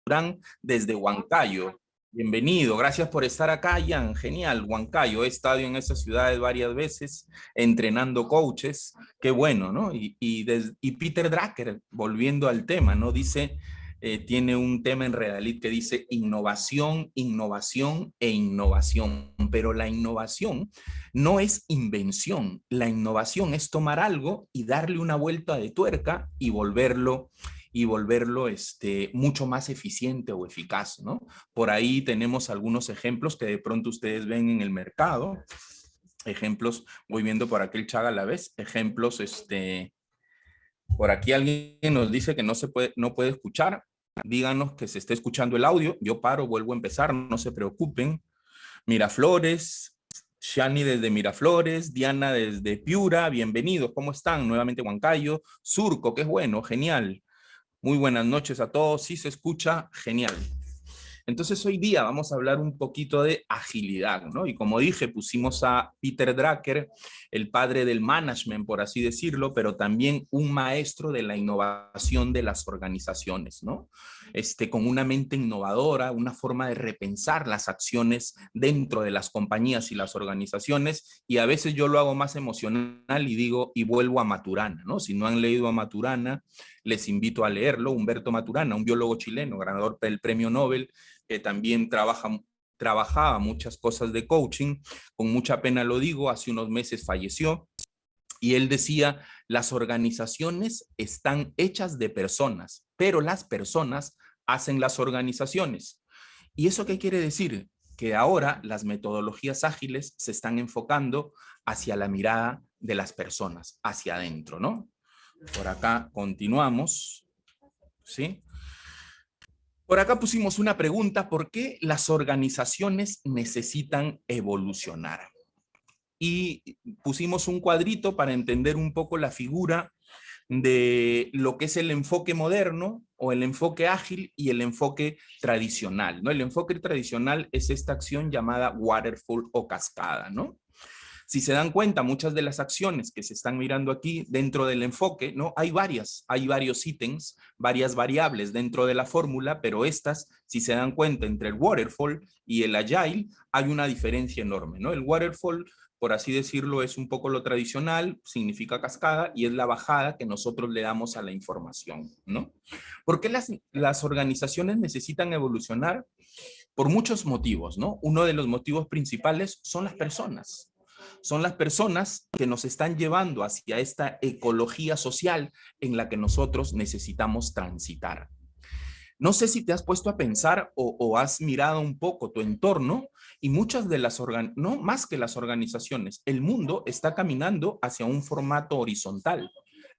Maturán desde Huancayo. Bienvenido, gracias por estar acá, Ian. Genial, Huancayo. He estado en esas ciudades varias veces entrenando coaches. Qué bueno, ¿no? Y Peter Drucker, volviendo al tema, ¿no? Dice, tiene un tema en Redalit que dice innovación, innovación e innovación. Pero la innovación no es invención. La innovación es tomar algo y darle una vuelta de tuerca y volverlo mucho más eficiente o eficaz, ¿no? Por ahí tenemos algunos ejemplos que de pronto ustedes ven en el mercado. Ejemplos, voy viendo por aquí el chat a la vez, ejemplos, por aquí alguien nos dice que no puede escuchar. Díganos que se esté escuchando el audio. Yo paro, vuelvo a empezar, no se preocupen. Miraflores, Shani desde Miraflores, Diana desde Piura, bienvenidos, ¿cómo están? Nuevamente Huancayo, Surco, qué bueno, genial. Muy buenas noches a todos, sí se escucha, genial. Entonces hoy día vamos a hablar un poquito de agilidad, ¿no? Y como dije, pusimos a Peter Drucker, el padre del management, por así decirlo, pero también un maestro de la innovación de las organizaciones, ¿no? Con una mente innovadora, una forma de repensar las acciones dentro de las compañías y las organizaciones, y a veces yo lo hago más emocional y digo, y vuelvo a Maturana, ¿no? Si no han leído a Maturana, les invito a leerlo. Humberto Maturana, un biólogo chileno, ganador del premio Nobel, que también trabajaba muchas cosas de coaching, con mucha pena lo digo, hace unos meses falleció, y él decía, las organizaciones están hechas de personas, pero las personas hacen las organizaciones. ¿Y eso qué quiere decir? Que ahora las metodologías ágiles se están enfocando hacia la mirada de las personas, hacia adentro, ¿no? Por acá continuamos, ¿sí? Por acá pusimos una pregunta, ¿por qué las organizaciones necesitan evolucionar? Y pusimos un cuadrito para entender un poco la figura de lo que es el enfoque moderno o el enfoque ágil y el enfoque tradicional, ¿no? El enfoque tradicional es esta acción llamada waterfall o cascada, ¿no? Si se dan cuenta, muchas de las acciones que se están mirando aquí dentro del enfoque, ¿no? Hay varios ítems, varias variables dentro de la fórmula, pero estas, si se dan cuenta, entre el waterfall y el agile, hay una diferencia enorme, ¿no? El waterfall, por así decirlo, es un poco lo tradicional, significa cascada, y es la bajada que nosotros le damos a la información, ¿no? ¿Por qué las organizaciones necesitan evolucionar? Por muchos motivos, ¿no? Uno de los motivos principales son las personas. Son las personas que nos están llevando hacia esta ecología social en la que nosotros necesitamos transitar. No sé si te has puesto a pensar o has mirado un poco tu entorno y muchas de no más que las organizaciones, el mundo está caminando hacia un formato horizontal.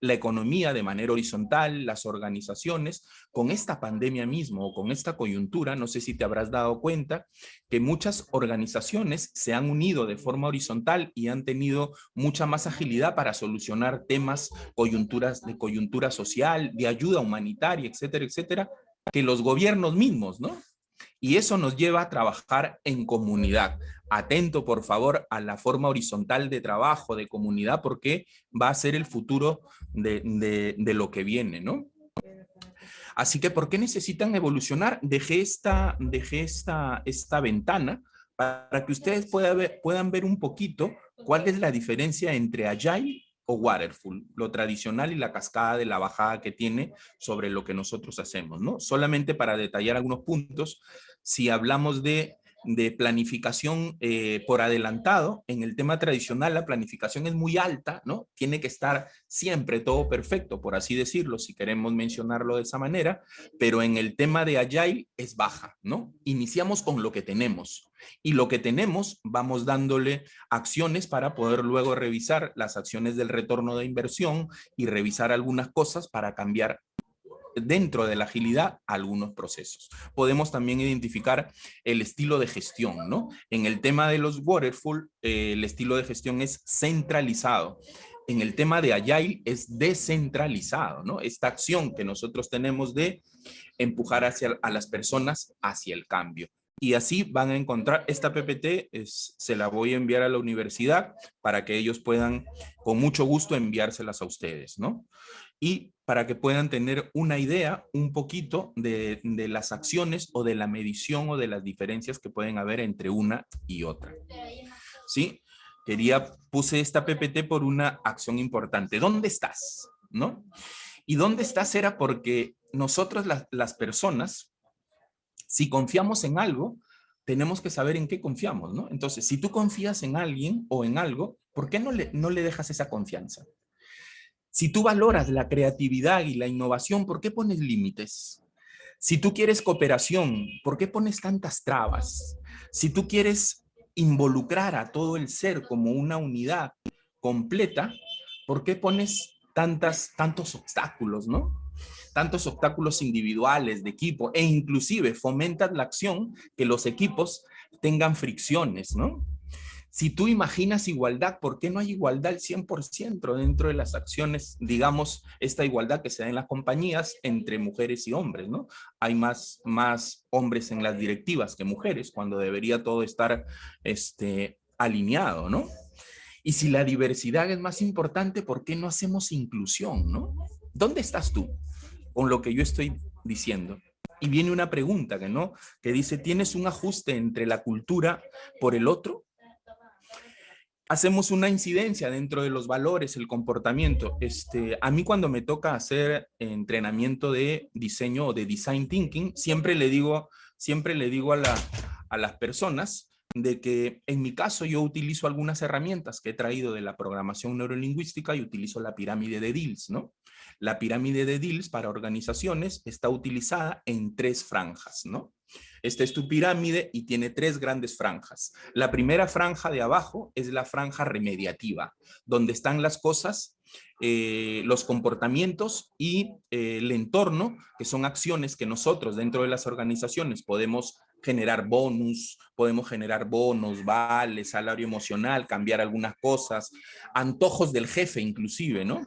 La economía de manera horizontal, las organizaciones, con esta pandemia mismo o con esta coyuntura, no sé si te habrás dado cuenta que muchas organizaciones se han unido de forma horizontal y han tenido mucha más agilidad para solucionar temas, de coyuntura social, de ayuda humanitaria, etcétera, etcétera, que los gobiernos mismos, ¿no? Y eso nos lleva a trabajar en comunidad. Atento, por favor, a la forma horizontal de trabajo, de comunidad, porque va a ser el futuro de lo que viene, ¿no? Así que, ¿por qué necesitan evolucionar? Dejé esta ventana para que ustedes puedan ver un poquito cuál es la diferencia entre Agile o Waterfall, lo tradicional y la cascada de la bajada que tiene sobre lo que nosotros hacemos, ¿no? Solamente para detallar algunos puntos, si hablamos de planificación por adelantado, en el tema tradicional la planificación es muy alta, ¿no? Tiene que estar siempre todo perfecto, por así decirlo, si queremos mencionarlo de esa manera, pero en el tema de Agile es baja, ¿no? Iniciamos con lo que tenemos y lo que tenemos vamos dándole acciones para poder luego revisar las acciones del retorno de inversión y revisar algunas cosas para cambiar dentro de la agilidad algunos procesos. Podemos también identificar el estilo de gestión, ¿no? En el tema de los waterfall, el estilo de gestión es centralizado. En el tema de Agile es descentralizado, ¿no? Esta acción que nosotros tenemos de empujar a las personas hacia el cambio. Y así van a encontrar, esta PPT se la voy a enviar a la universidad para que ellos puedan con mucho gusto enviárselas a ustedes, ¿no? Y para que puedan tener una idea un poquito de las acciones o de la medición o de las diferencias que pueden haber entre una y otra. ¿Sí? Puse esta PPT por una acción importante. ¿Dónde estás? ¿No? Y dónde estás era porque nosotros las personas, si confiamos en algo, tenemos que saber en qué confiamos, ¿no? Entonces, si tú confías en alguien o en algo, ¿por qué no le dejas esa confianza? Si tú valoras la creatividad y la innovación, ¿por qué pones límites? Si tú quieres cooperación, ¿por qué pones tantas trabas? Si tú quieres involucrar a todo el ser como una unidad completa, ¿por qué pones tantos obstáculos, ¿no? Tantos obstáculos individuales, de equipo, e inclusive fomentas la acción que los equipos tengan fricciones, ¿no? Si tú imaginas igualdad, ¿por qué no hay igualdad al 100% dentro de las acciones, digamos, esta igualdad que se da en las compañías entre mujeres y hombres, ¿no? Hay más hombres en las directivas que mujeres, cuando debería todo estar alineado, ¿no? Y si la diversidad es más importante, ¿por qué no hacemos inclusión, no? ¿Dónde estás tú con lo que yo estoy diciendo? Y viene una pregunta que dice, ¿tienes un ajuste entre la cultura por el otro? Hacemos una incidencia dentro de los valores, el comportamiento. A mí cuando me toca hacer entrenamiento de diseño o de design thinking, siempre le digo a las personas de que en mi caso yo utilizo algunas herramientas que he traído de la programación neurolingüística y utilizo la pirámide de Diels, ¿no? La pirámide de Diels para organizaciones está utilizada en 3 franjas, ¿no? Esta es tu pirámide y tiene 3 grandes franjas. La primera franja de abajo es la franja remediativa, donde están las cosas, los comportamientos y el entorno, que son acciones que nosotros dentro de las organizaciones podemos generar bonos, vales, salario emocional, cambiar algunas cosas, antojos del jefe inclusive, ¿no?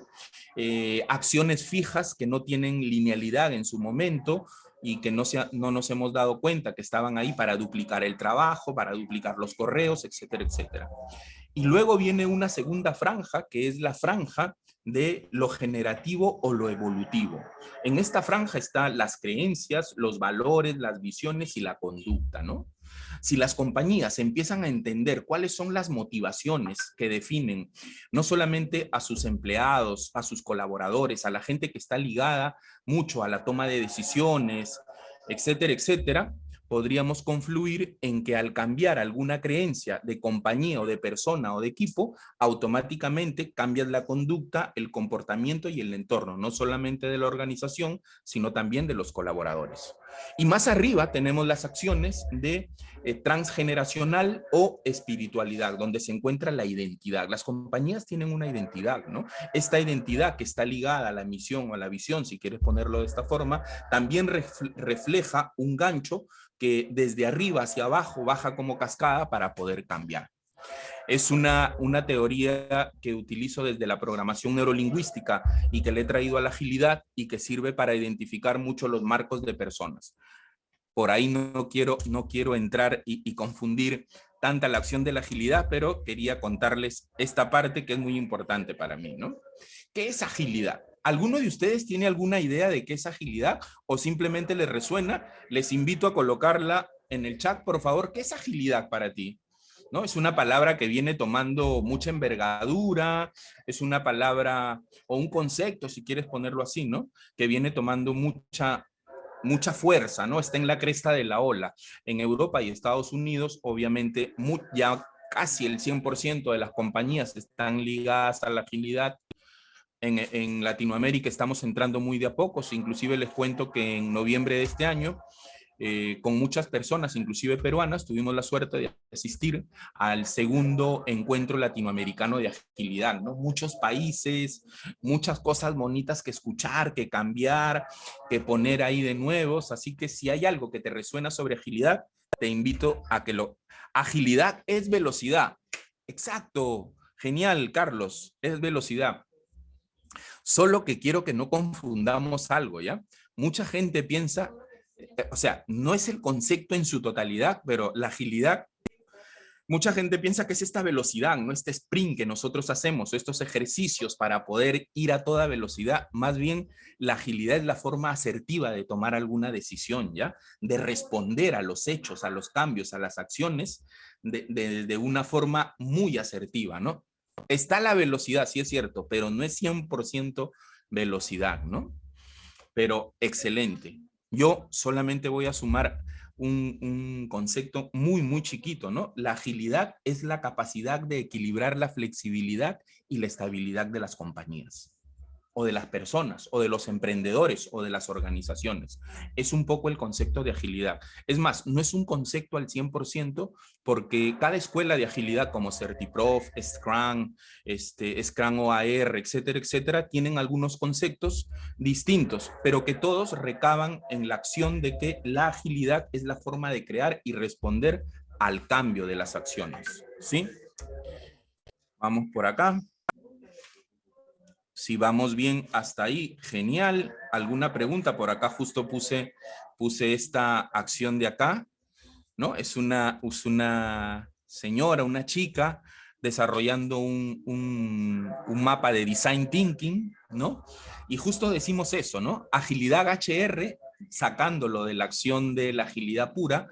Acciones fijas que no tienen linealidad en su momento, y que no nos hemos dado cuenta que estaban ahí para duplicar el trabajo, para duplicar los correos, etcétera, etcétera. Y luego viene una segunda franja, que es la franja de lo generativo o lo evolutivo. En esta franja están las creencias, los valores, las visiones y la conducta, ¿no? Si las compañías empiezan a entender cuáles son las motivaciones que definen no solamente a sus empleados, a sus colaboradores, a la gente que está ligada mucho a la toma de decisiones, etcétera, etcétera, podríamos confluir en que al cambiar alguna creencia de compañía o de persona o de equipo, automáticamente cambias la conducta, el comportamiento y el entorno, no solamente de la organización, sino también de los colaboradores. Y más arriba tenemos las acciones de transgeneracional o espiritualidad, donde se encuentra la identidad. Las compañías tienen una identidad, ¿no? Esta identidad que está ligada a la misión o a la visión, si quieres ponerlo de esta forma, también refleja un gancho que desde arriba hacia abajo baja como cascada para poder cambiar. Es una teoría que utilizo desde la programación neurolingüística y que le he traído a la agilidad y que sirve para identificar mucho los marcos de personas. Por ahí no quiero entrar y confundir tanta la acción de la agilidad, pero quería contarles esta parte que es muy importante para mí, ¿no? ¿Qué es agilidad? ¿Alguno de ustedes tiene alguna idea de qué es agilidad o simplemente les resuena? Les invito a colocarla en el chat, por favor. ¿Qué es agilidad para ti? ¿No? Es una palabra que viene tomando mucha envergadura, es una palabra o un concepto, si quieres ponerlo así, ¿no? Que viene tomando mucha fuerza, ¿no? Está en la cresta de la ola. En Europa y Estados Unidos, obviamente, ya casi el 100% de las compañías están ligadas a la agilidad. En Latinoamérica estamos entrando muy de a poco, inclusive les cuento que en noviembre de este año, con muchas personas, inclusive peruanas, tuvimos la suerte de asistir al segundo encuentro latinoamericano de agilidad, ¿no? Muchos países, muchas cosas bonitas que escuchar, que cambiar, que poner ahí de nuevos, así que si hay algo que te resuena sobre agilidad, te invito a que Agilidad es velocidad. Exacto, genial, Carlos, es velocidad. Solo que quiero que no confundamos algo, ¿ya? Mucha gente piensa, o sea, no es el concepto en su totalidad, pero la agilidad, mucha gente piensa que es esta velocidad, no este sprint que nosotros hacemos, estos ejercicios para poder ir a toda velocidad. Más bien, la agilidad es la forma asertiva de tomar alguna decisión, ¿ya? De responder a los hechos, a los cambios, a las acciones de una forma muy asertiva, ¿no? Está la velocidad, sí es cierto, pero no es 100% velocidad, ¿no? Pero excelente. Yo solamente voy a sumar un concepto muy chiquito, ¿no? La agilidad es la capacidad de equilibrar la flexibilidad y la estabilidad de las compañías, o de las personas, o de los emprendedores, o de las organizaciones. Es un poco el concepto de agilidad. Es más, no es un concepto al 100% porque cada escuela de agilidad como CertiProf, Scrum, Scrum OAR, etcétera, etcétera, tienen algunos conceptos distintos, pero que todos recaban en la acción de que la agilidad es la forma de crear y responder al cambio de las acciones, ¿sí? Vamos por acá. Si vamos bien hasta ahí, genial. ¿Alguna pregunta? Por acá justo puse esta acción de acá, ¿no? Es una señora, una chica, desarrollando un mapa de design thinking, ¿no? Y justo decimos eso, ¿no? Agilidad HR, sacándolo de la acción de la agilidad pura,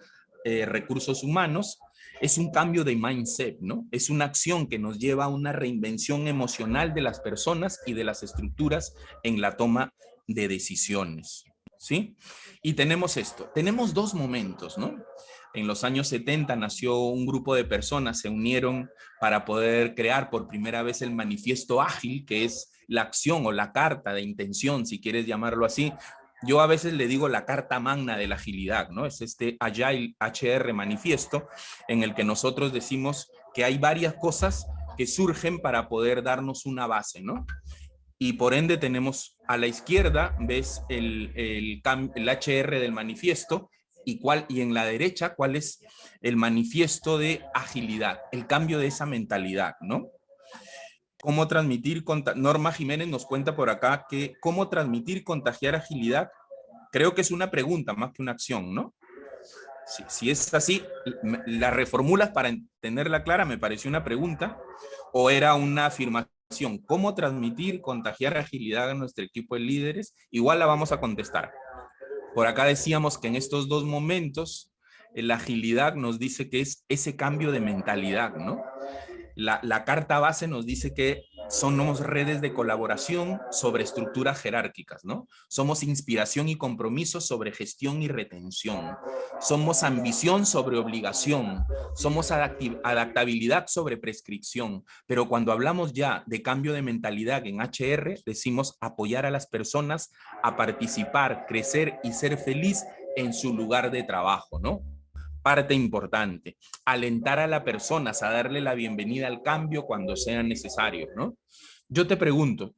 recursos humanos, es un cambio de mindset, ¿no? Es una acción que nos lleva a una reinvención emocional de las personas y de las estructuras en la toma de decisiones, ¿sí? Y tenemos esto, tenemos dos momentos, ¿no? En los años 70 nació un grupo de personas, se unieron para poder crear por primera vez el manifiesto ágil, que es la acción o la carta de intención, si quieres llamarlo así. Yo a veces le digo la carta magna de la agilidad, ¿no? Es este Agile HR manifiesto en el que nosotros decimos que hay varias cosas que surgen para poder darnos una base, ¿no? Y por ende tenemos a la izquierda, ves el HR del manifiesto, y en la derecha, cuál es el manifiesto de agilidad, el cambio de esa mentalidad, ¿no? ¿Cómo transmitir? Norma Jiménez nos cuenta por acá que cómo transmitir, contagiar agilidad. Creo que es una pregunta más que una acción, ¿no? Si es así, la reformulas para tenerla clara, me pareció una pregunta, o era una afirmación. ¿Cómo transmitir, contagiar agilidad a nuestro equipo de líderes? Igual la vamos a contestar. Por acá decíamos que en estos dos momentos, la agilidad nos dice que es ese cambio de mentalidad, ¿no? La carta base nos dice que somos redes de colaboración sobre estructuras jerárquicas, ¿no? Somos inspiración y compromiso sobre gestión y retención. Somos ambición sobre obligación. Somos adaptabilidad sobre prescripción. Pero cuando hablamos ya de cambio de mentalidad en HR, decimos apoyar a las personas a participar, crecer y ser feliz en su lugar de trabajo, ¿no? Parte importante, alentar a las personas a darle la bienvenida al cambio cuando sea necesario, ¿no? Yo te pregunto,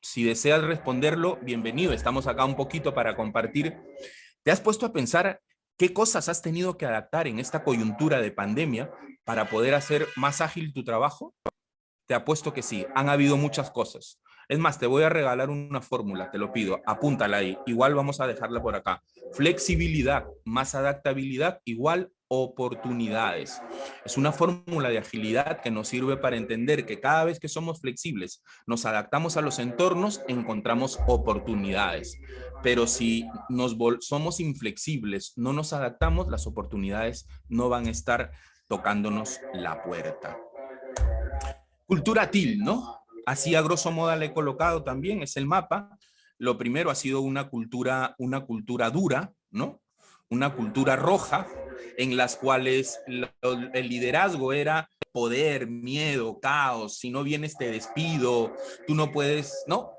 si deseas responderlo, bienvenido, estamos acá un poquito para compartir. ¿Te has puesto a pensar qué cosas has tenido que adaptar en esta coyuntura de pandemia para poder hacer más ágil tu trabajo? Te apuesto que sí, han habido muchas cosas. Es más, te voy a regalar una fórmula, te lo pido, apúntala ahí. Igual vamos a dejarla por acá. Flexibilidad más adaptabilidad igual oportunidades. Es una fórmula de agilidad que nos sirve para entender que cada vez que somos flexibles, nos adaptamos a los entornos, encontramos oportunidades. Pero si somos inflexibles, no nos adaptamos, las oportunidades no van a estar tocándonos la puerta. Cultura TIL, ¿no? Así a grosso modo le he colocado también, es el mapa. Lo primero ha sido una cultura dura, ¿no? Una cultura roja, en las cuales el liderazgo era poder, miedo, caos, si no vienes te despido, tú no puedes, ¿no?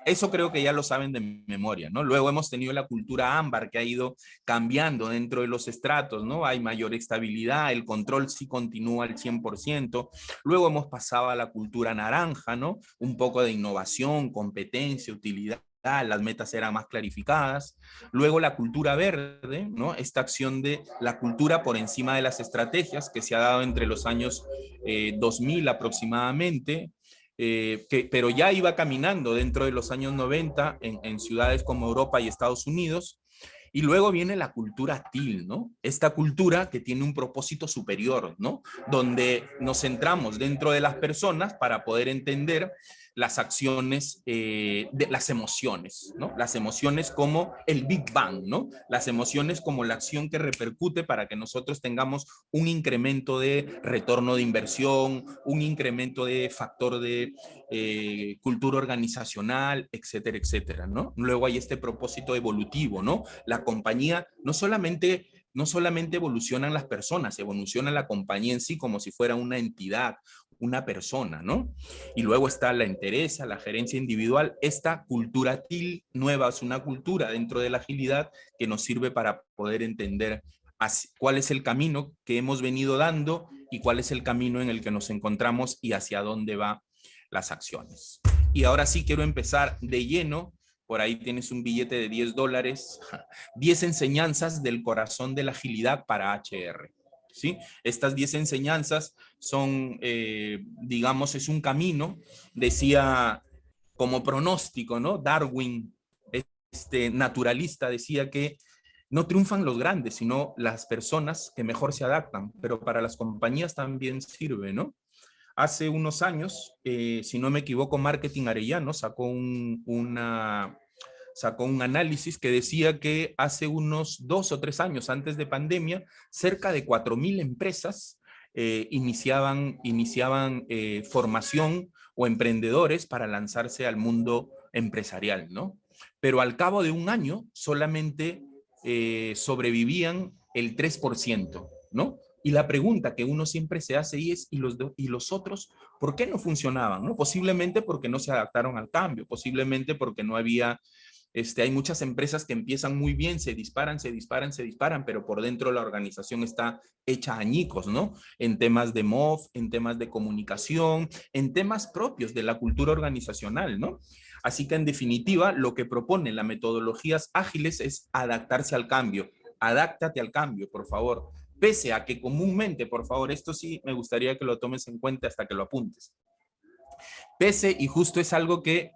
Eso creo que ya lo saben de memoria, ¿no? Luego hemos tenido la cultura ámbar que ha ido cambiando dentro de los estratos, ¿no? Hay mayor estabilidad, el control sí continúa al 100%. Luego hemos pasado a la cultura naranja, ¿no? Un poco de innovación, competencia, utilidad, las metas eran más clarificadas. Luego la cultura verde, ¿no? Esta acción de la cultura por encima de las estrategias que se ha dado entre los años 2000 aproximadamente, pero ya iba caminando dentro de los años 90 en ciudades como Europa y Estados Unidos. Y luego viene la cultura TIL, ¿no? Esta cultura que tiene un propósito superior, ¿no? Donde nos centramos dentro de las personas para poder entender las acciones, de las emociones, ¿no? Las emociones como el Big Bang, ¿no? Las emociones como la acción que repercute para que nosotros tengamos un incremento de retorno de inversión, un incremento de factor de cultura organizacional, etcétera, etcétera, ¿no? Luego hay este propósito evolutivo, ¿no? La compañía no solamente evolucionan las personas, evoluciona la compañía en sí como si fuera una entidad, una persona, ¿no? Y luego está la entereza, la gerencia individual. Esta cultura TIL nueva es una cultura dentro de la agilidad que nos sirve para poder entender cuál es el camino que hemos venido dando y cuál es el camino en el que nos encontramos y hacia dónde va las acciones. Y ahora sí quiero empezar de lleno. Por ahí tienes un billete de $10, 10 enseñanzas del corazón de la agilidad para HR. ¿Sí? Estas 10 enseñanzas son, digamos, es un camino, decía como pronóstico, ¿no? Darwin, este naturalista, decía que no triunfan los grandes, sino las personas que mejor se adaptan, pero para las compañías también sirve, ¿no? Hace unos años, si no me equivoco, Marketing Arellano sacó sacó un análisis que decía que hace unos 2 o 3 años antes de pandemia, cerca de 4.000 empresas iniciaban formación o emprendedores para lanzarse al mundo empresarial, ¿no? Pero al cabo de un año solamente sobrevivían el 3%, ¿no? Y la pregunta que uno siempre se hace es, ¿y los otros por qué no funcionaban? ¿No? Posiblemente porque no se adaptaron al cambio, posiblemente porque no había, hay muchas empresas que empiezan muy bien, se disparan, pero por dentro la organización está hecha añicos, ¿no? En temas de MOF, en temas de comunicación, en temas propios de la cultura organizacional, ¿no? Así que en definitiva, lo que proponen las metodologías ágiles es adaptarse al cambio. Adáptate al cambio, por favor. Pese a que comúnmente, por favor, esto sí me gustaría que lo tomes en cuenta hasta que lo apuntes. Pese, y justo es algo que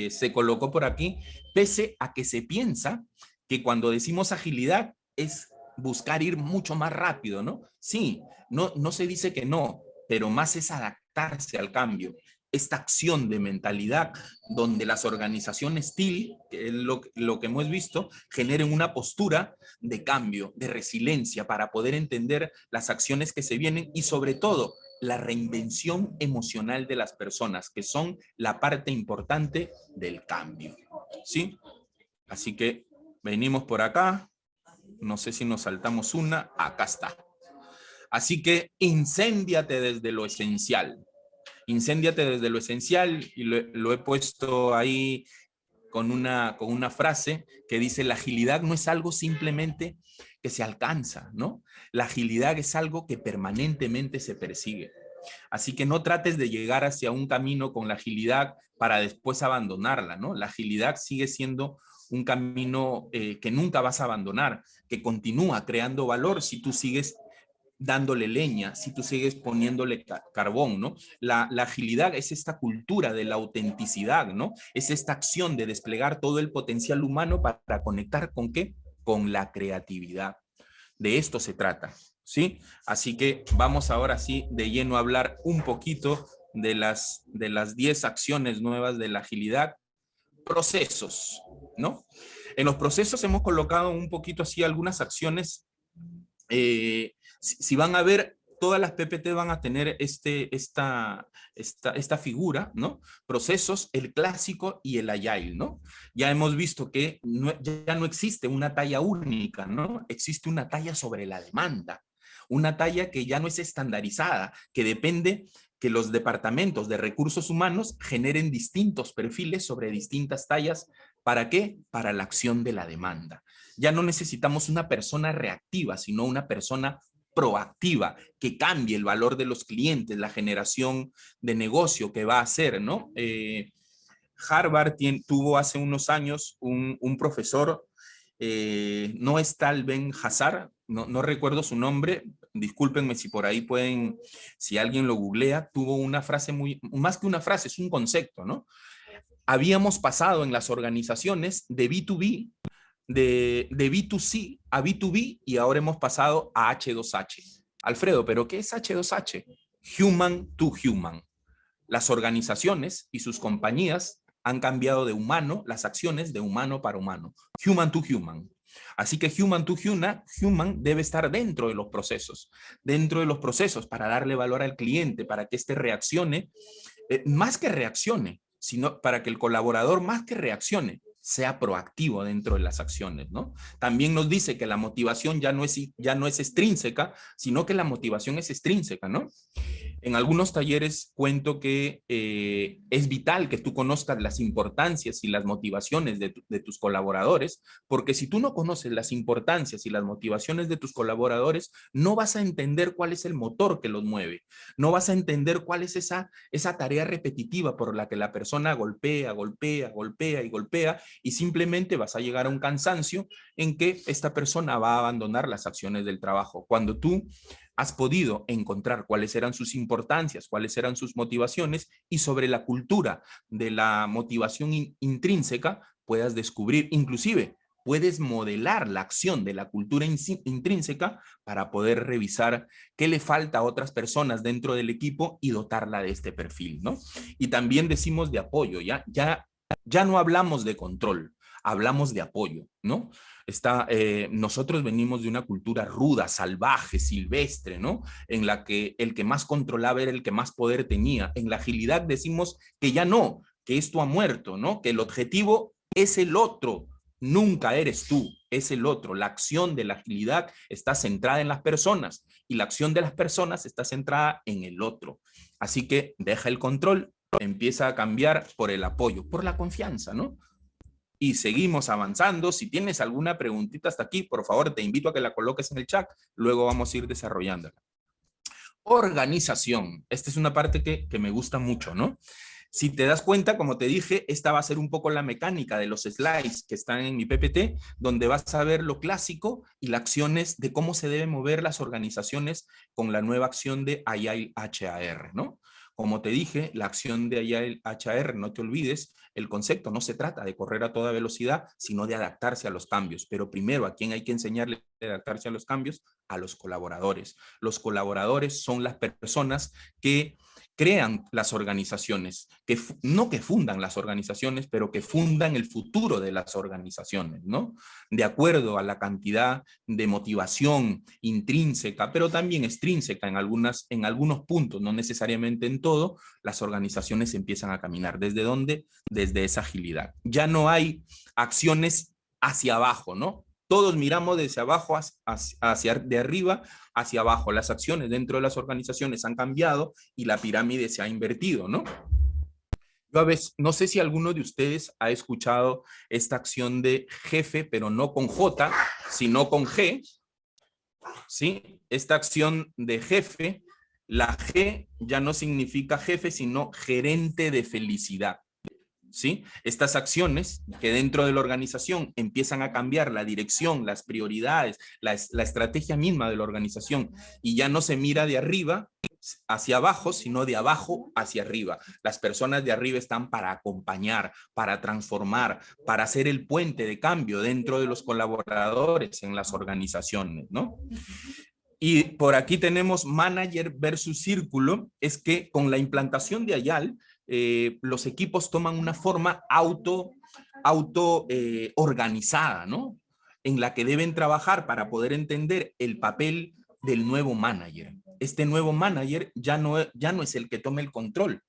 se colocó por aquí, pese a que se piensa que cuando decimos agilidad es buscar ir mucho más rápido, ¿no? Sí, no se dice que no, pero más es adaptarse al cambio. Esta acción de mentalidad donde las organizaciones TIL, que es lo que hemos visto, generen una postura de cambio, de resiliencia para poder entender las acciones que se vienen y sobre todo la reinvención emocional de las personas, que son la parte importante del cambio. ¿Sí? Así que venimos por acá. No sé si nos saltamos una. Acá está. Así que incéndiate desde lo esencial. Incéndiate desde lo esencial y lo he puesto ahí con una frase que dice: la agilidad no es algo simplemente que se alcanza, ¿no? La agilidad es algo que permanentemente se persigue. Así que no trates de llegar hacia un camino con la agilidad para después abandonarla, ¿no? La agilidad sigue siendo un camino que nunca vas a abandonar, que continúa creando valor si tú sigues dándole leña, si tú sigues poniéndole carbón, ¿no? La agilidad es esta cultura de la autenticidad, ¿no? Es esta acción de desplegar todo el potencial humano para conectar ¿con qué? Con la creatividad. De esto se trata, ¿sí? Así que vamos ahora sí de lleno a hablar un poquito de las 10 acciones nuevas de la agilidad. Procesos, ¿no? En los procesos hemos colocado un poquito así algunas acciones. Si van a ver, todas las PPT van a tener esta figura, ¿no? Procesos, el clásico y el agile, ¿no? Ya hemos visto que ya no existe una talla única, ¿no? Existe una talla sobre la demanda, una talla que ya no es estandarizada, que depende que los departamentos de recursos humanos generen distintos perfiles sobre distintas tallas. ¿Para qué? Para la acción de la demanda. Ya no necesitamos una persona reactiva, sino una persona proactiva, que cambie el valor de los clientes, la generación de negocio que va a hacer, ¿no? Harvard tuvo hace unos años un profesor, no es Tal Ben Hazar, no recuerdo su nombre, discúlpenme si por ahí pueden, si alguien lo googlea, tuvo una frase más que una frase, es un concepto, ¿no? Habíamos pasado en las organizaciones de B2B, de B2C a B2B y ahora hemos pasado a H2H. Alfredo, ¿pero qué es H2H? Human to human. Las organizaciones y sus compañías han cambiado de humano, las acciones de humano para humano. Human to human. Así que human to human debe estar dentro de los procesos para darle valor al cliente, para que éste reaccione, más que reaccione, sino para que el colaborador más que reaccione, sea proactivo dentro de las acciones, ¿no? También nos dice que la motivación ya no es extrínseca, sino que la motivación es extrínseca, ¿no? En algunos talleres cuento que es vital que tú conozcas las importancias y las motivaciones de tus colaboradores, porque si tú no conoces las importancias y las motivaciones de tus colaboradores, no vas a entender cuál es el motor que los mueve, no vas a entender cuál es esa tarea repetitiva por la que la persona golpea, golpea, golpea y golpea, y simplemente vas a llegar a un cansancio en que esta persona va a abandonar las acciones del trabajo. Cuando tú has podido encontrar cuáles eran sus importancias, cuáles eran sus motivaciones y sobre la cultura de la motivación intrínseca puedas descubrir, inclusive puedes modelar la acción de la cultura intrínseca para poder revisar qué le falta a otras personas dentro del equipo y dotarla de este perfil, ¿no? Y también decimos de apoyo, ya no hablamos de control, hablamos de apoyo, ¿no? Nosotros venimos de una cultura ruda, salvaje, silvestre, ¿no? En la que el que más controlaba era el que más poder tenía. En la agilidad decimos que ya no, que esto ha muerto, ¿no? Que el objetivo es el otro, nunca eres tú, es el otro. La acción de la agilidad está centrada en las personas y la acción de las personas está centrada en el otro. Así que deja el control, empieza a cambiar por el apoyo, por la confianza, ¿no? Y seguimos avanzando. Si tienes alguna preguntita hasta aquí, por favor, te invito a que la coloques en el chat. Luego vamos a ir desarrollándola. Organización. Esta es una parte que me gusta mucho, ¿no? Si te das cuenta, como te dije, esta va a ser un poco la mecánica de los slides que están en mi PPT, donde vas a ver lo clásico y las acciones de cómo se deben mover las organizaciones con la nueva acción de Agile HAR, ¿no? Como te dije, la acción de Agile HAR, no te olvides, el concepto no se trata de correr a toda velocidad, sino de adaptarse a los cambios. Pero primero, ¿a quién hay que enseñarle a adaptarse a los cambios? A los colaboradores. Los colaboradores son las personas que crean las organizaciones, no que fundan las organizaciones, pero que fundan el futuro de las organizaciones, ¿no? De acuerdo a la cantidad de motivación intrínseca, pero también extrínseca en algunos puntos, no necesariamente en todo, las organizaciones empiezan a caminar. ¿Desde dónde? Desde esa agilidad. Ya no hay acciones hacia abajo, ¿no? Todos miramos desde abajo de arriba hacia abajo. Las acciones dentro de las organizaciones han cambiado y la pirámide se ha invertido, ¿no? Yo a veces, no sé si alguno de ustedes ha escuchado esta acción de jefe, pero no con J, sino con G, ¿sí? Esta acción de jefe, la G ya no significa jefe, sino gerente de felicidad. ¿Sí? Estas acciones que dentro de la organización empiezan a cambiar la dirección, las prioridades, la estrategia misma de la organización y ya no se mira de arriba hacia abajo, sino de abajo hacia arriba. Las personas de arriba están para acompañar, para transformar, para hacer el puente de cambio dentro de los colaboradores en las organizaciones, ¿no? Y por aquí tenemos manager versus círculo, es que con la implantación de Agile, los equipos toman una forma organizada, ¿no? En la que deben trabajar para poder entender el papel del nuevo manager. Este nuevo manager ya no es el que tome el control,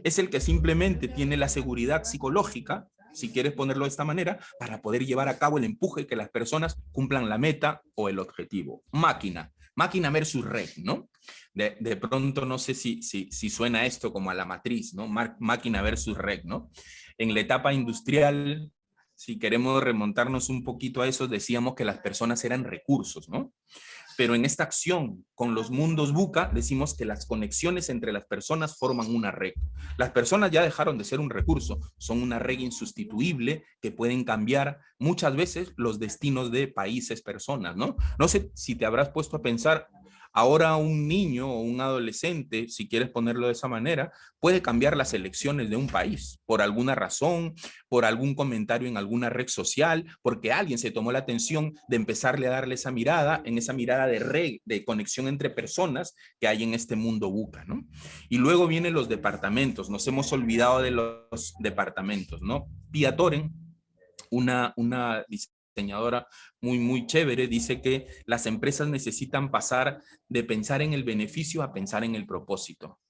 es el que simplemente tiene la seguridad psicológica, si quieres ponerlo de esta manera, para poder llevar a cabo el empuje que las personas cumplan la meta o el objetivo. Máquina versus red, ¿no? De pronto no sé si suena esto como a la matriz, ¿no? Máquina versus red, ¿no? En la etapa industrial, si queremos remontarnos un poquito a eso, decíamos que las personas eran recursos, ¿no? Pero en esta acción con los mundos VUCA decimos que las conexiones entre las personas forman una red. Las personas ya dejaron de ser un recurso, son una red insustituible que pueden cambiar muchas veces los destinos de países, personas, ¿no? No sé si te habrás puesto a pensar Ahora un niño o un adolescente, si quieres ponerlo de esa manera, puede cambiar las elecciones de un país por alguna razón, por algún comentario en alguna red social, porque alguien se tomó la atención de empezarle a darle esa mirada, en esa mirada de conexión entre personas que hay en este mundo buca, ¿no? Y luego vienen los departamentos, nos hemos olvidado de los departamentos, ¿no? Pia Toren, una diseñadora muy chévere, dice que las empresas necesitan pasar de pensar en el beneficio a pensar en el propósito.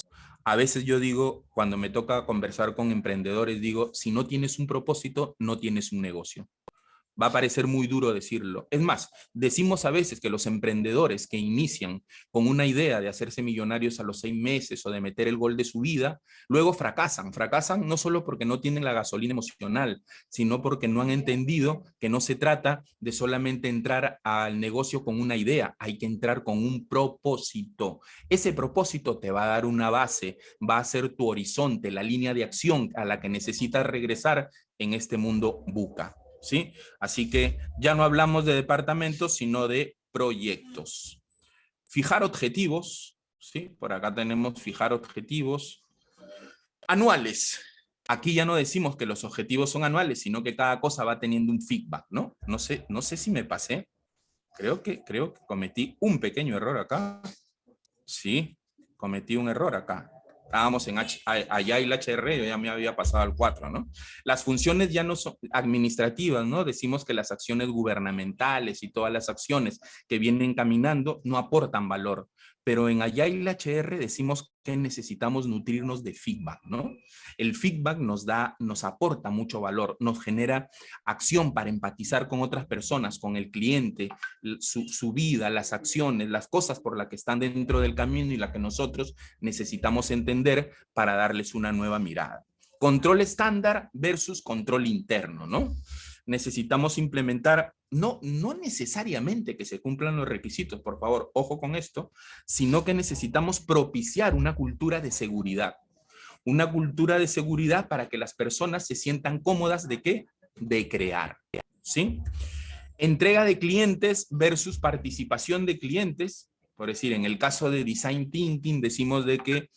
A veces yo digo, cuando me toca conversar con emprendedores, digo, si no tienes un propósito, no tienes un negocio. Va a parecer muy duro decirlo. Es más, decimos a veces que los emprendedores que inician con una idea de hacerse millonarios a los 6 meses o de meter el gol de su vida, luego fracasan. Fracasan no solo porque no tienen la gasolina emocional, sino porque no han entendido que no se trata de solamente entrar al negocio con una idea, hay que entrar con un propósito. Ese propósito te va a dar una base, va a ser tu horizonte, la línea de acción a la que necesitas regresar en este mundo buca. ¿Sí? Así que ya no hablamos de departamentos, sino de proyectos. Fijar objetivos, ¿sí? Por acá tenemos fijar objetivos anuales. Aquí ya no decimos que los objetivos son anuales, sino que cada cosa va teniendo un feedback, ¿no? No sé si me pasé. Creo que cometí un pequeño error acá. Sí, cometí un error acá. Estábamos en Agile HR, yo ya me había pasado al 4, ¿no? Las funciones ya no son administrativas, ¿no? Decimos que las acciones gubernamentales y todas las acciones que vienen caminando no aportan valor, pero en Agile HR decimos que necesitamos nutrirnos de feedback, ¿no? El feedback nos aporta mucho valor, nos genera acción para empatizar con otras personas, con el cliente, su vida, las acciones, las cosas por las que están dentro del camino y las que nosotros necesitamos entender para darles una nueva mirada. Control estándar versus control interno, ¿no? Necesitamos implementar, no necesariamente que se cumplan los requisitos, por favor, ojo con esto, sino que necesitamos propiciar una cultura de seguridad. Una cultura de seguridad para que las personas se sientan cómodas de ¿qué? De crear, ¿sí? Entrega de clientes versus participación de clientes. Por decir, en el caso de Design Thinking decimos de que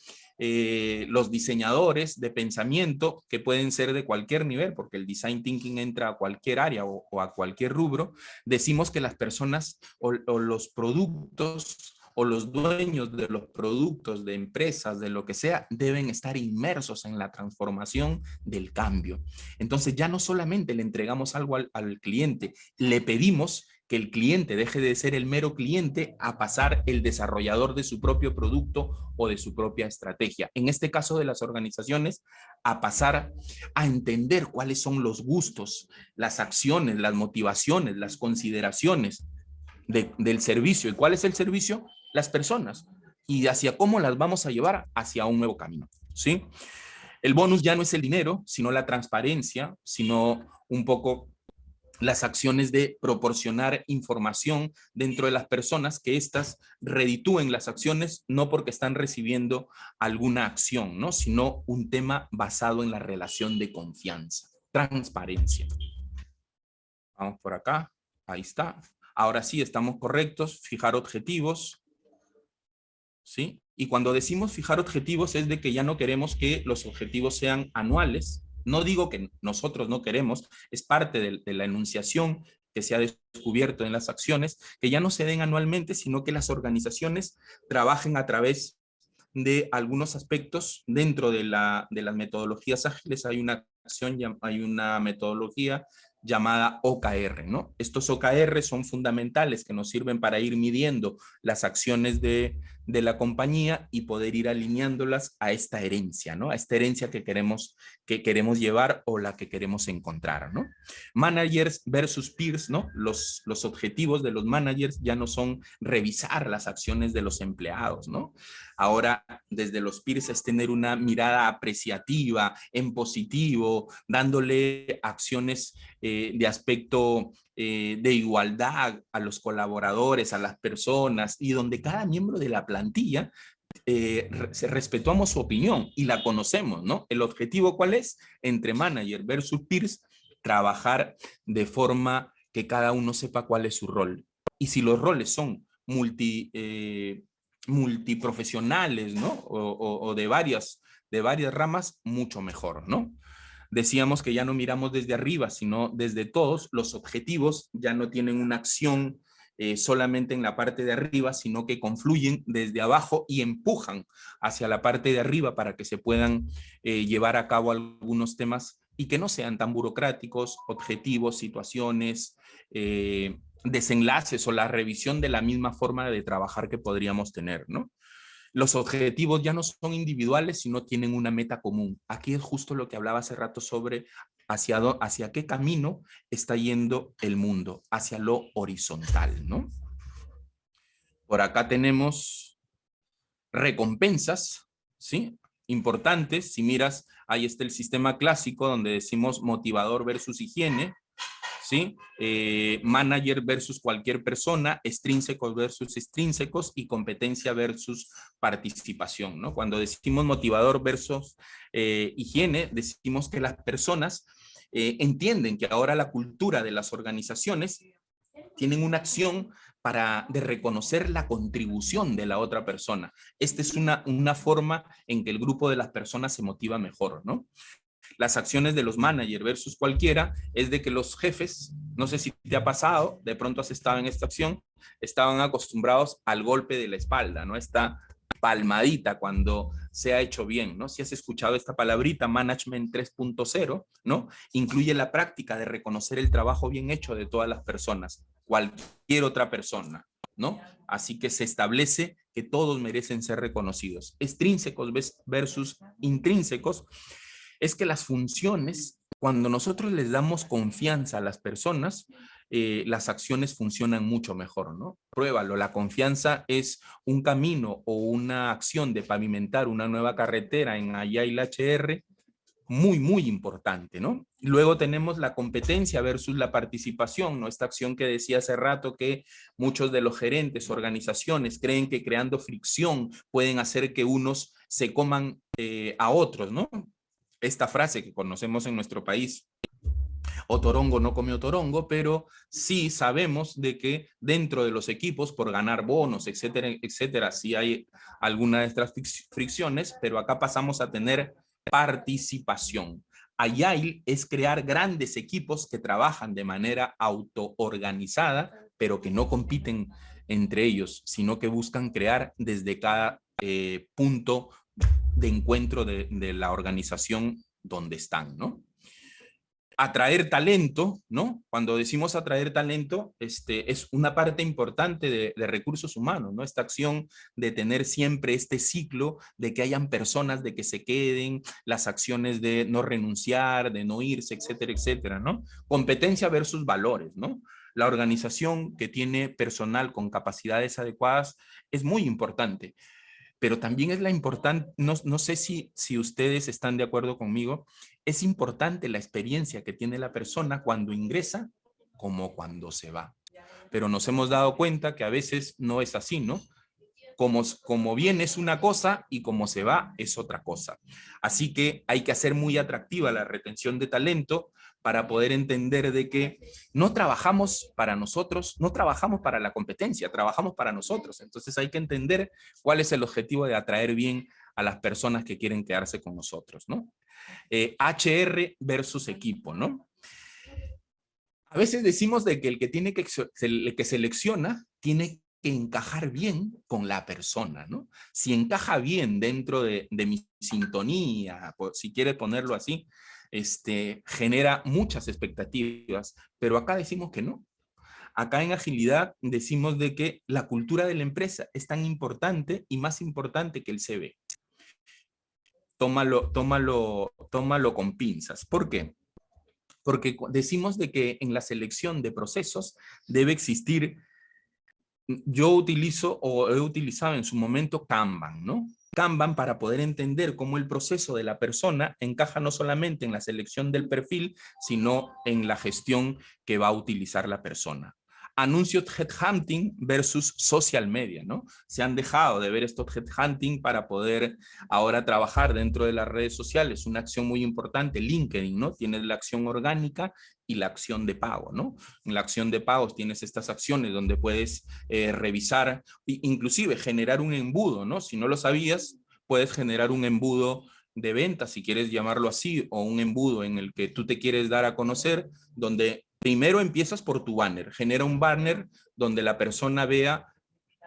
los diseñadores de pensamiento, que pueden ser de cualquier nivel, porque el Design Thinking entra a cualquier área o a cualquier rubro, decimos que las personas o los productos o los dueños de los productos, de empresas, de lo que sea, deben estar inmersos en la transformación del cambio. Entonces ya no solamente le entregamos algo al cliente, le pedimos que el cliente deje de ser el mero cliente a pasar el desarrollador de su propio producto o de su propia estrategia. En este caso de las organizaciones, a pasar a entender cuáles son los gustos, las acciones, las motivaciones, las consideraciones del servicio. ¿Y cuál es el servicio? Las personas. Y hacia cómo las vamos a llevar hacia un nuevo camino, ¿sí? El bonus ya no es el dinero, sino la transparencia, sino un poco las acciones de proporcionar información dentro de las personas, que éstas reditúen las acciones, no porque están recibiendo alguna acción, ¿no? Sino un tema basado en la relación de confianza, transparencia. Vamos por acá, ahí está. Ahora sí, estamos correctos, fijar objetivos, ¿sí? Y cuando decimos fijar objetivos es de que ya no queremos que los objetivos sean anuales. No digo que nosotros no queremos, es parte de la enunciación que se ha descubierto en las acciones, que ya no se den anualmente, sino que las organizaciones trabajen a través de algunos aspectos dentro de las metodologías ágiles. Hay una acción, hay una metodología llamada OKR, ¿no? Estos OKR son fundamentales que nos sirven para ir midiendo las acciones de la compañía y poder ir alineándolas a esta herencia, ¿no? A esta herencia que queremos llevar o la que queremos encontrar, ¿no? Managers versus peers, ¿no? Los objetivos de los managers ya no son revisar las acciones de los empleados, ¿no? Ahora, desde los peers es tener una mirada apreciativa, en positivo, dándole acciones de aspecto de igualdad a los colaboradores, a las personas, y donde cada miembro de la plantilla respetamos su opinión y la conocemos, ¿no? El objetivo, ¿cuál es? Entre manager versus peers, trabajar de forma que cada uno sepa cuál es su rol. Y si los roles son multiprofesionales, ¿no? O de varias ramas, mucho mejor, ¿no? Decíamos que ya no miramos desde arriba, sino desde todos. Los objetivos ya no tienen una acción solamente en la parte de arriba, sino que confluyen desde abajo y empujan hacia la parte de arriba para que se puedan llevar a cabo algunos temas y que no sean tan burocráticos, objetivos, situaciones, desenlaces o la revisión de la misma forma de trabajar que podríamos tener, ¿no? Los objetivos ya no son individuales, sino tienen una meta común. Aquí es justo lo que hablaba hace rato sobre hacia qué camino está yendo el mundo, hacia lo horizontal, ¿no? Por acá tenemos recompensas, ¿sí? Importantes. Si miras, ahí está el sistema clásico donde decimos motivador versus higiene, ¿sí? Manager versus cualquier persona, extrínsecos versus extrínsecos y competencia versus participación, ¿no? Cuando decimos motivador versus higiene, decimos que las personas entienden que ahora la cultura de las organizaciones tienen una acción de reconocer la contribución de la otra persona. Esta es una forma en que el grupo de las personas se motiva mejor, ¿no? Las acciones de los managers versus cualquiera es de que los jefes, no sé si te ha pasado, de pronto has estado en esta acción, estaban acostumbrados al golpe de la espalda, ¿no? Esta palmadita cuando se ha hecho bien, ¿no? Si has escuchado esta palabrita, Management 3.0, ¿no? Incluye la práctica de reconocer el trabajo bien hecho de todas las personas, cualquier otra persona, ¿no? Así que se establece que todos merecen ser reconocidos. Extrínsecos versus intrínsecos es que las funciones, cuando nosotros les damos confianza a las personas, las acciones funcionan mucho mejor, ¿no? Pruébalo, la confianza es un camino o una acción de pavimentar una nueva carretera en Agile HR muy, muy importante, ¿no? Luego tenemos la competencia versus la participación, ¿no? Esta acción que decía hace rato que muchos de los gerentes, organizaciones creen que creando fricción pueden hacer que unos se coman a otros, ¿no? Esta frase que conocemos en nuestro país, Otorongo no comió torongo, pero sí sabemos de que dentro de los equipos, por ganar bonos, etcétera, etcétera, sí hay alguna de estas fricciones, pero acá pasamos a tener participación. Agile es crear grandes equipos que trabajan de manera autoorganizada, pero que no compiten entre ellos, sino que buscan crear desde cada punto de encuentro de la organización donde están, ¿no? Atraer talento, ¿no? Cuando decimos atraer talento, es una parte importante de recursos humanos, ¿no? Esta acción de tener siempre este ciclo de que hayan personas de que se queden, las acciones de no renunciar, de no irse, etcétera, etcétera, ¿no? Competencia versus valores, ¿no? La organización que tiene personal con capacidades adecuadas es muy importante, pero también es la importante, no sé si ustedes están de acuerdo conmigo, es importante la experiencia que tiene la persona cuando ingresa como cuando se va. Pero nos hemos dado cuenta que a veces no es así, ¿no? Como viene es una cosa y como se va es otra cosa. Así que hay que hacer muy atractiva la retención de talento para poder entender de que no trabajamos para nosotros, no trabajamos para la competencia, trabajamos para nosotros. Entonces hay que entender cuál es el objetivo de atraer bien a las personas que quieren quedarse con nosotros, ¿no? HR versus equipo, ¿no? A veces decimos de que el que tiene el que selecciona tiene que encajar bien con la persona, ¿no? Si encaja bien dentro de mi sintonía, si quiere ponerlo así, genera muchas expectativas, pero acá decimos que no. Acá en agilidad decimos de que la cultura de la empresa es tan importante y más importante que el CV. Tómalo con pinzas. ¿Por qué? Porque decimos de que en la selección de procesos debe existir, yo utilizo o he utilizado en su momento Kanban, ¿no? Kanban para poder entender cómo el proceso de la persona encaja no solamente en la selección del perfil, sino en la gestión que va a utilizar la persona. Anuncios headhunting versus social media, ¿no? Se han dejado de ver estos headhunting para poder ahora trabajar dentro de las redes sociales. Una acción muy importante, LinkedIn, ¿no? Tienes la acción orgánica y la acción de pago, ¿no? En la acción de pagos tienes estas acciones donde puedes revisar, inclusive generar un embudo, ¿no? Si no lo sabías, puedes generar un embudo de venta, si quieres llamarlo así, o un embudo en el que tú te quieres dar a conocer, donde primero empiezas por tu banner, genera un banner donde la persona vea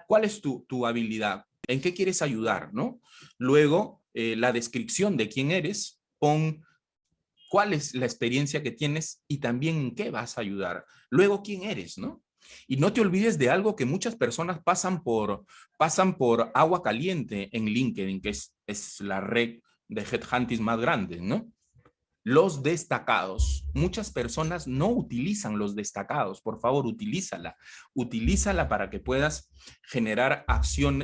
cuál es tu habilidad, en qué quieres ayudar, ¿no? Luego, la descripción de quién eres, pon cuál es la experiencia que tienes y también en qué vas a ayudar. Luego, quién eres, ¿no? Y no te olvides de algo que muchas personas pasan por agua caliente en LinkedIn, que es la red de headhunters más grande, ¿no? Los destacados. Muchas personas no utilizan los destacados. Por favor, utilízala. Utilízala para que puedas generar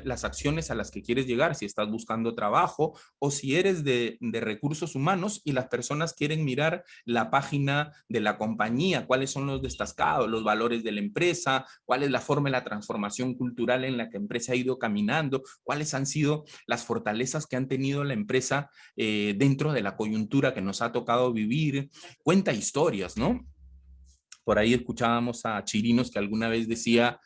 las acciones a las que quieres llegar, si estás buscando trabajo o si eres de recursos humanos y las personas quieren mirar la página de la compañía, cuáles son los destacados, los valores de la empresa, cuál es la forma de la transformación cultural en la que la empresa ha ido caminando, cuáles han sido las fortalezas que han tenido la empresa dentro de la coyuntura que nos ha tocado vivir. Cuenta historias, ¿no? Por ahí escuchábamos a Chirinos que alguna vez decía,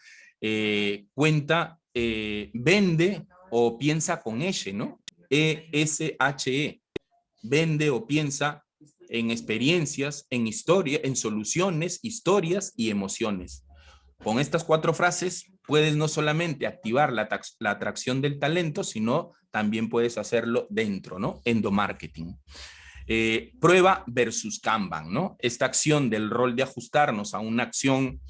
vende o piensa con ella, ¿no? ESHE, vende o piensa en experiencias, en historia, en soluciones, historias y emociones. Con estas 4 frases puedes no solamente activar la atracción del talento, sino también puedes hacerlo dentro, ¿no? Endomarketing. Prueba versus Kanban, ¿no? Esta acción del rol de ajustarnos a una acción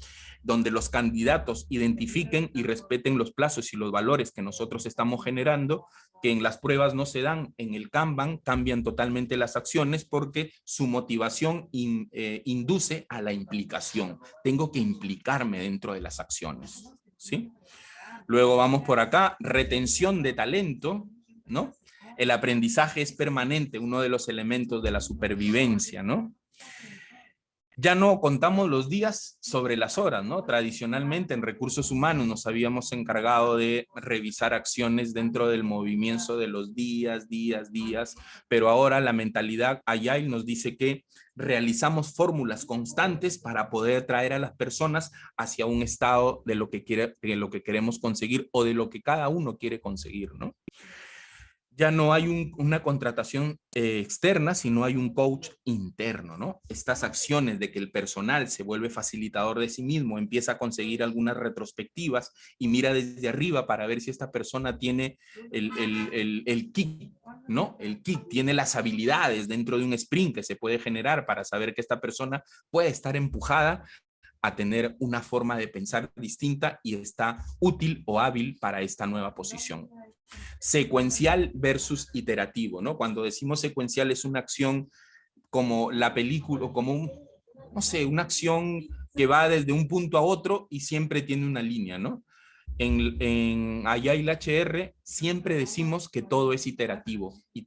donde los candidatos identifiquen y respeten los plazos y los valores que nosotros estamos generando, que en las pruebas no se dan, en el Kanban cambian totalmente las acciones porque su motivación induce a la implicación. Tengo que implicarme dentro de las acciones, ¿sí? Luego vamos por acá, retención de talento, ¿no? El aprendizaje es permanente, uno de los elementos de la supervivencia, ¿no? Ya no contamos los días sobre las horas, ¿no? Tradicionalmente en recursos humanos nos habíamos encargado de revisar acciones dentro del movimiento de los días, pero ahora la mentalidad Agile nos dice que realizamos fórmulas constantes para poder traer a las personas hacia un estado de lo que queremos conseguir o de lo que cada uno quiere conseguir, ¿no? Ya no hay una contratación externa, sino hay un coach interno, ¿no? Estas acciones de que el personal se vuelve facilitador de sí mismo, empieza a conseguir algunas retrospectivas y mira desde arriba para ver si esta persona tiene el kick, ¿no? El kick, tiene las habilidades dentro de un sprint que se puede generar para saber que esta persona puede estar empujada a tener una forma de pensar distinta y está útil o hábil para esta nueva posición. Secuencial versus iterativo, ¿no? Cuando decimos secuencial es una acción como la película, o como no sé, una acción que va desde un punto a otro y siempre tiene una línea, ¿no? En Agile HR siempre decimos que todo es iterativo y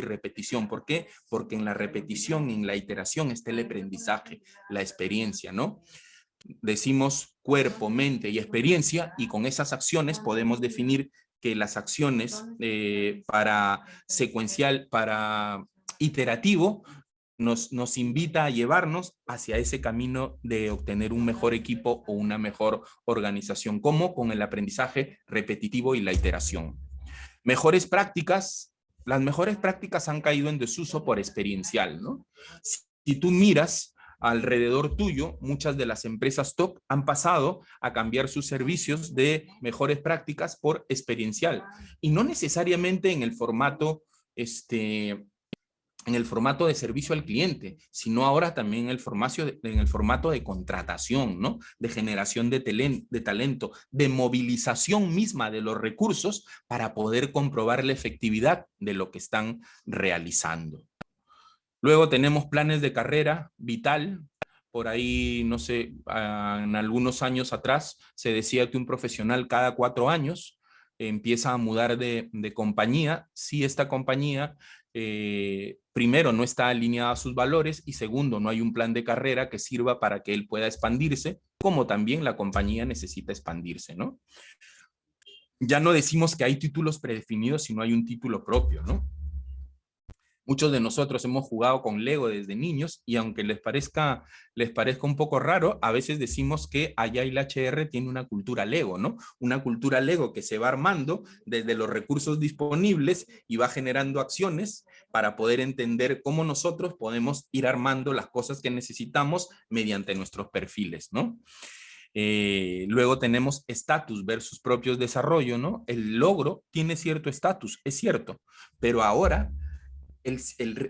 repetición. ¿Por qué? Porque en la repetición, en la iteración está el aprendizaje, la experiencia, ¿no? Decimos cuerpo, mente y experiencia y con esas acciones podemos definir que las acciones para secuencial, para iterativo, nos invita a llevarnos hacia ese camino de obtener un mejor equipo o una mejor organización, como con el aprendizaje repetitivo y la iteración. Mejores prácticas, las mejores prácticas han caído en desuso por experiencial, ¿no? Si tú miras alrededor tuyo, muchas de las empresas top han pasado a cambiar sus servicios de mejores prácticas por experiencial y no necesariamente en el formato de servicio al cliente, sino ahora también en el formato de contratación, ¿no? De generación de talento, de movilización misma de los recursos para poder comprobar la efectividad de lo que están realizando. Luego tenemos planes de carrera vital. Por ahí, no sé, en algunos años atrás se decía que un profesional cada 4 años empieza a mudar de compañía si esta compañía primero, no está alineada a sus valores y segundo, no hay un plan de carrera que sirva para que él pueda expandirse, como también la compañía necesita expandirse, ¿no? Ya no decimos que hay títulos predefinidos, sino hay un título propio, ¿no? Muchos de nosotros hemos jugado con Lego desde niños y aunque les parezca un poco raro, a veces decimos que Agile HR tiene una cultura Lego, ¿no? Una cultura Lego que se va armando desde los recursos disponibles y va generando acciones para poder entender cómo nosotros podemos ir armando las cosas que necesitamos mediante nuestros perfiles, ¿no? Luego tenemos estatus versus propios desarrollo, ¿no? El logro tiene cierto estatus, es cierto, pero ahora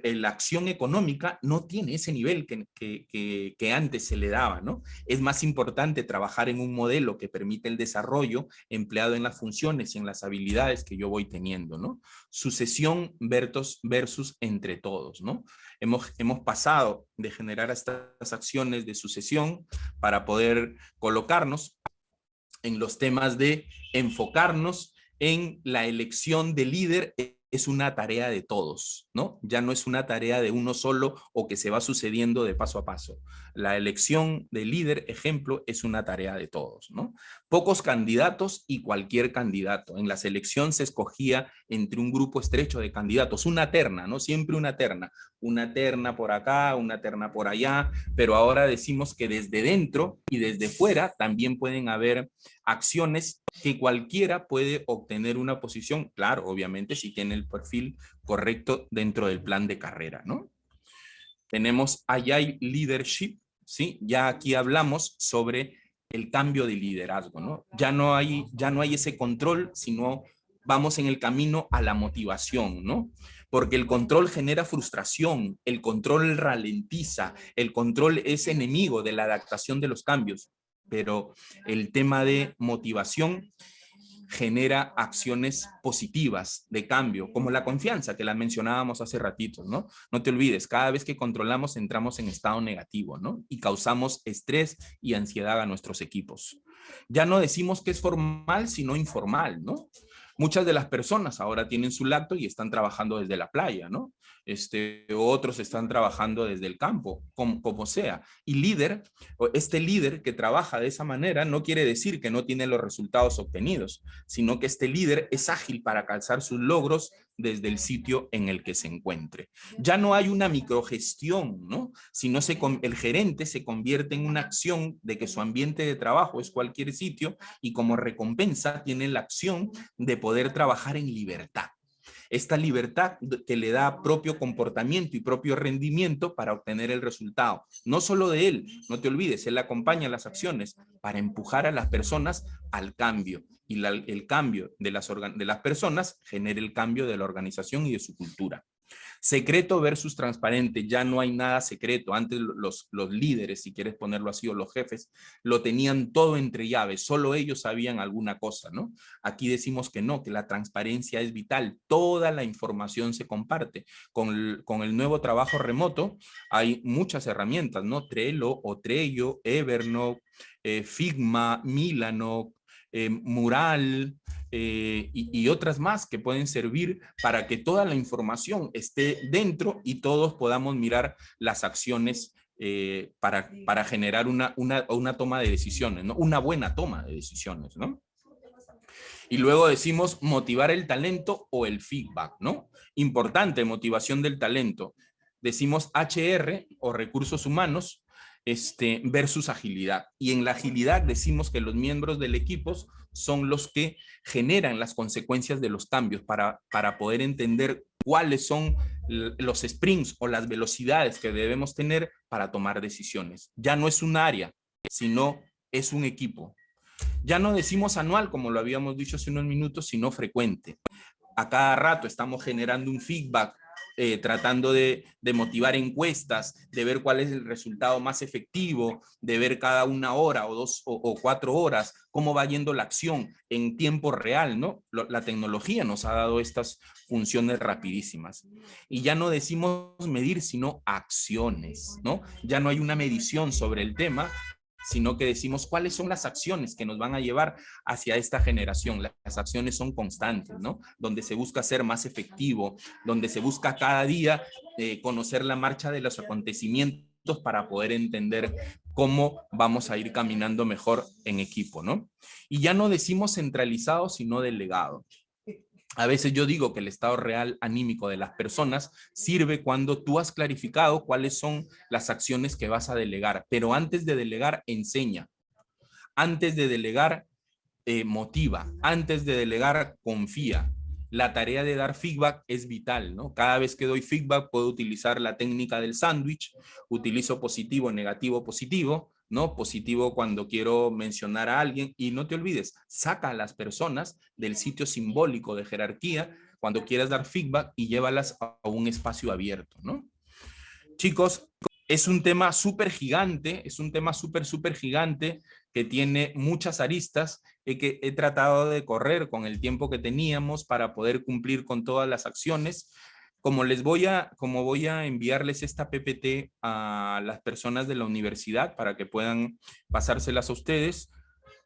la acción económica no tiene ese nivel que antes se le daba, ¿no? Es más importante trabajar en un modelo que permite el desarrollo empleado en las funciones y en las habilidades que yo voy teniendo, ¿no? Sucesión versus entre todos, ¿no? Hemos pasado de generar estas acciones de sucesión para poder colocarnos en los temas de enfocarnos en la elección de líder. Es una tarea de todos, ¿no? Ya no es una tarea de uno solo o que se va sucediendo de paso a paso. La elección de líder, ejemplo, es una tarea de todos, ¿no? Pocos candidatos y cualquier candidato. En la selección se escogía entre un grupo estrecho de candidatos, una terna, ¿no? Siempre una terna por acá, una terna por allá, pero ahora decimos que desde dentro y desde fuera también pueden haber acciones que cualquiera puede obtener una posición, claro, obviamente si tiene el perfil correcto dentro del plan de carrera, ¿no? Tenemos Agile Leadership, ¿sí? Ya aquí hablamos sobre el cambio de liderazgo, ¿no? Ya no hay ese control, sino vamos en el camino a la motivación, ¿no? Porque el control genera frustración, el control ralentiza, el control es enemigo de la adaptación de los cambios, pero el tema de motivación genera acciones positivas de cambio, como la confianza que la mencionábamos hace ratito, ¿no? No te olvides, cada vez que controlamos entramos en estado negativo, ¿no? Y causamos estrés y ansiedad a nuestros equipos. Ya no decimos que es formal, sino informal, ¿no? Muchas de las personas ahora tienen su laptop y están trabajando desde la playa, ¿no? Otros están trabajando desde el campo, como sea. Y este líder que trabaja de esa manera no quiere decir que no tiene los resultados obtenidos, sino que este líder es ágil para alcanzar sus logros desde el sitio en el que se encuentre. Ya no hay una microgestión, ¿no? Sino el gerente se convierte en una acción de que su ambiente de trabajo es cualquier sitio y como recompensa tiene la acción de poder trabajar en libertad. Esta libertad que le da propio comportamiento y propio rendimiento para obtener el resultado. No solo de él, no te olvides, él acompaña las acciones para empujar a las personas al cambio. Y el cambio de las personas genera el cambio de la organización y de su cultura. Secreto versus transparente, ya no hay nada secreto. Antes los líderes, si quieres ponerlo así, o los jefes, lo tenían todo entre llaves, solo ellos sabían alguna cosa, ¿no? Aquí decimos que no, que la transparencia es vital, toda la información se comparte. Con el nuevo trabajo remoto hay muchas herramientas, ¿no? Trello o Trello, Evernote, Figma, Milano, Mural, y otras más que pueden servir para que toda la información esté dentro y todos podamos mirar las acciones para generar una toma de decisiones, ¿no? Una buena toma de decisiones, ¿no? Y luego decimos motivar el talento o el feedback, ¿no? Importante, motivación del talento. Decimos HR o recursos humanos versus agilidad. Y en la agilidad decimos que los miembros del equipo son los que generan las consecuencias de los cambios para poder entender cuáles son los sprints o las velocidades que debemos tener para tomar decisiones. Ya no es un área, sino es un equipo. Ya no decimos anual, como lo habíamos dicho hace unos minutos, sino frecuente. A cada rato estamos generando un feedback, tratando de motivar encuestas, de ver cuál es el resultado más efectivo, de ver cada una hora o 2 o 4 horas, cómo va yendo la acción en tiempo real, ¿no? La tecnología nos ha dado estas funciones rapidísimas. Y ya no decimos medir, sino acciones, ¿no? Ya no hay una medición sobre el tema, sino que decimos cuáles son las acciones que nos van a llevar hacia esta generación. Las acciones son constantes, ¿no? Donde se busca ser más efectivo, donde se busca cada día conocer la marcha de los acontecimientos para poder entender cómo vamos a ir caminando mejor en equipo, ¿no? Y ya no decimos centralizado, sino delegado. A veces yo digo que el estado real anímico de las personas sirve cuando tú has clarificado cuáles son las acciones que vas a delegar, pero antes de delegar, enseña. Antes de delegar, motiva. Antes de delegar, confía. La tarea de dar feedback es vital, ¿no? Cada vez que doy feedback puedo utilizar la técnica del sándwich, utilizo positivo, negativo, positivo, ¿no? Positivo cuando quiero mencionar a alguien y no te olvides, saca a las personas del sitio simbólico de jerarquía cuando quieras dar feedback y llévalas a un espacio abierto, ¿no? Chicos, es un tema súper gigante, es un tema súper gigante que tiene muchas aristas y que he tratado de correr con el tiempo que teníamos para poder cumplir con todas las acciones. Como voy a enviarles esta PPT a las personas de la universidad para que puedan pasárselas a ustedes,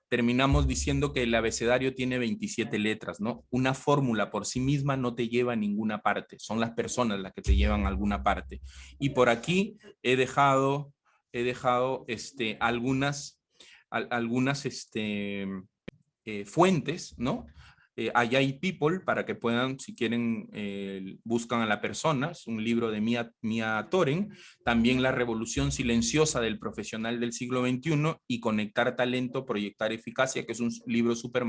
terminamos diciendo que el abecedario tiene 27 letras, ¿no? Una fórmula por sí misma no te lleva a ninguna parte, son las personas las que te llevan a alguna parte. Y por aquí he dejado algunas fuentes, ¿no? Allá hay People, para que puedan, si quieren, buscan a la persona, es un libro de Mia Toren, también La revolución silenciosa del profesional del siglo XXI y Conectar talento, proyectar eficacia, que es un libro súper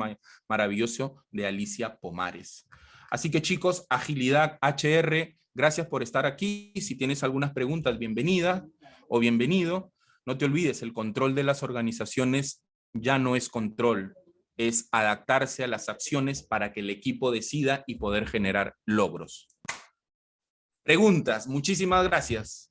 maravilloso de Alicia Pomares. Así que chicos, Agilidad HR, gracias por estar aquí. Si tienes algunas preguntas, bienvenida o bienvenido. No te olvides, el control de las organizaciones ya no es control, es adaptarse a las acciones para que el equipo decida y poder generar logros. Preguntas, muchísimas gracias.